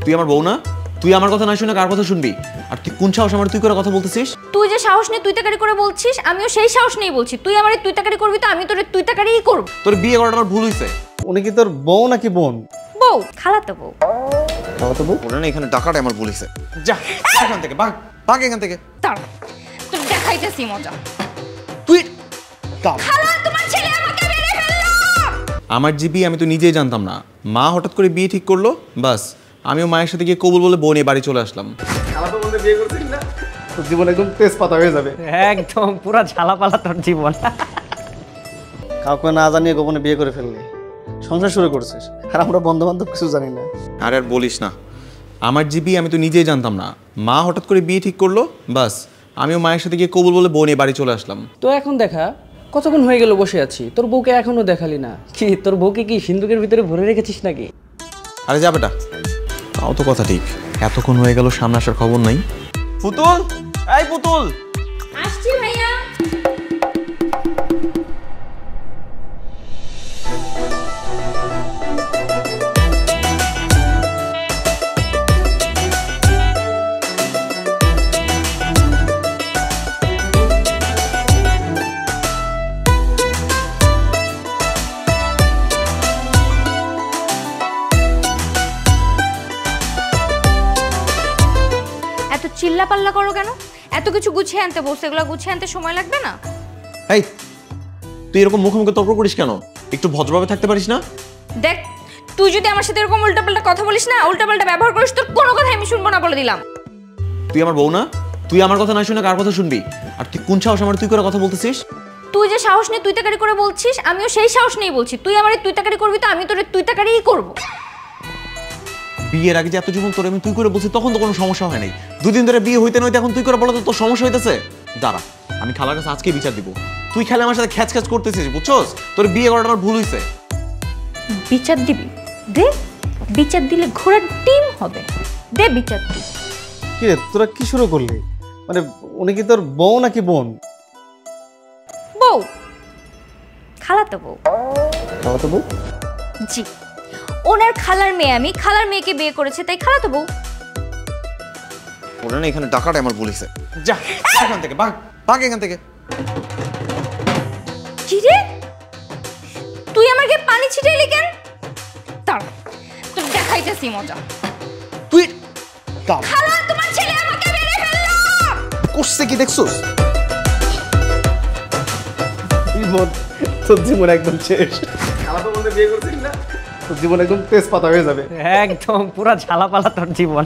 তুই আমার বউ না? তুই আমার কথা না শুনে কার কথা শুনবি? আর তুই কোন সাহস আমার তুই করে কথা বলতেছিস? তুই যে সাহস নিয়ে তুই তাকারি করে বলছিস, আমিও সেই সাহস নিয়েই বলছি। তুই আমারে তুই তাকারি করবি তো আমি তোরে তুই তাকারিই করব। তোর বিয়ে করাটা আমার ভুল হইছে। উনি কি তোর বউ নাকি বোন? বউ, খালাতো বউ। খালাতো বউ? ওরা না এখানে টাকাটা আমার ভুল হইছে। যা এখান থেকে ভাগ, ভাগ এখান থেকে। দাঁড়া, তোর দেখাইতেছি মজা। তুই খালা, তোমার ছেলে আমাকে মেরে ফেললো। আমার জিবি আমি তো নিজেই জানতাম না। মা হঠাৎ করে বিয়ে ঠিক করলো, বাস আমিও মায়ের সাথে গিয়ে কবুল বলে বউ নিয়ে বাড়ি চলে আসলাম। খালাতো বোনকে বিয়ে করছিস না? তোর জীবন একদম তেজপাতা হয়ে যাবে। একদম পুরা ঝালাপালা তোর জীবন। কাউকে না জানিয়ে গোপনে বিয়ে করে ফেললি, সংসার শুরু করছিস, আর আমরা বন্ধু বান্ধব কিছু জানি না। আর বলিস না, আমার জিবি আমি তো নিজেই জানতাম না। মা হঠাৎ করে বিয়ে ঠিক করলো, বাস আমিও মায়ের সাথে গিয়ে কবুল বলে বউ নিয়ে বাড়ি চলে আসলাম। তো এখন দেখা কতক্ষণ হয়ে গেল বসে আছি, তোর বউকে এখনো দেখালি না। কি তোর বউকে কি সিন্ধুকের ভিতরে ভরে রেখেছিস নাকি? আরে যা বেটা, তাও তো কথা ঠিক। এতক্ষণ হয়ে গেল সামনে আসার খবর নাই। পুতুল, এই পুতুল। আসছি ভাইয়া। এত চিল্লা পাল্লা করো কেন? এত কিছু গুছিয়ে আনতে বসে, এগুলো গুছিয়ে আনতে সময় লাগবে না? এই তুই এরকম মুখে মুখে তর্ক করিস কেন? একটু ভদ্রভাবে থাকতে পারিস না? দেখ, তুই যদি আমার সাথে এরকম উল্টাপাল্টা কথা বলিস না, উল্টাপাল্টা ব্যবহার করিস, তোর কোনো কথাই আমি শুনবো না বলে দিলাম। তুই আমার বউ না? তুই আমার কথা না শুনে কার কথা শুনবি? আর তুই কোন সাহস আমার তুই করে কথা বলতেছিস? তুই যে সাহস নিয়ে তুই তাকারি করে বলছিস, আমিও সেই সাহস নিয়েই বলছি। তুই আমারে তুই তাকারি করবি তো আমি তোরে তুই তাকারিই করব। বিয়ের আগে যে এত জীবন তোর আমি তুই করে বলছি, তখন তো কোনো সমস্যা হয় নাই। দুদিন ধরে বিয়ে হইতে নইতে এখন তুই করে বলো তো তোর সমস্যা হইতেছে? দাঁড়া, আমি খালার কাছে আজকে বিচার দিব। তুই খেলে আমার সাথে খ্যাচ খ্যাচ করতেছিস, বুঝছস? তোর বিয়ে করাটা আমার ভুল হইছে। বিচার দিবি? দে, বিচার দিলে ঘোড়ার ডিম হবে। দে বিচার দি। কি রে, তোরা কি শুরু করলি? মানে উনি কি তোর বউ নাকি বোন? বউ, খালাতো বউ। খালাতো বউ? জি, ওনার খালার মেয়ে, আমি খালার মেয়েকে বিয়ে করেছে, তাই খালাতো বউ। ওরা না এখানে টাকাটা আমার ভুল হইছে। যা এখান থেকে ভাগ, ভাগ এখান থেকে। কি রে, তুই আমাকে পানি ছিটাইলি কেন? দাঁড়া, তোর দেখাইতেছি মজা। তুই খালা, তোমার ছেলে আমাকে মেরে ফেললো। করছে কি দেখছস? জীবন, তোর জীবন একদম শেষ। খালাতো বোনকে বিয়ে করছিস না? তোর জীবন একদম তেজপাতা হয়ে যাবে। একদম পুরা ঝালাপালা তোর জীবন।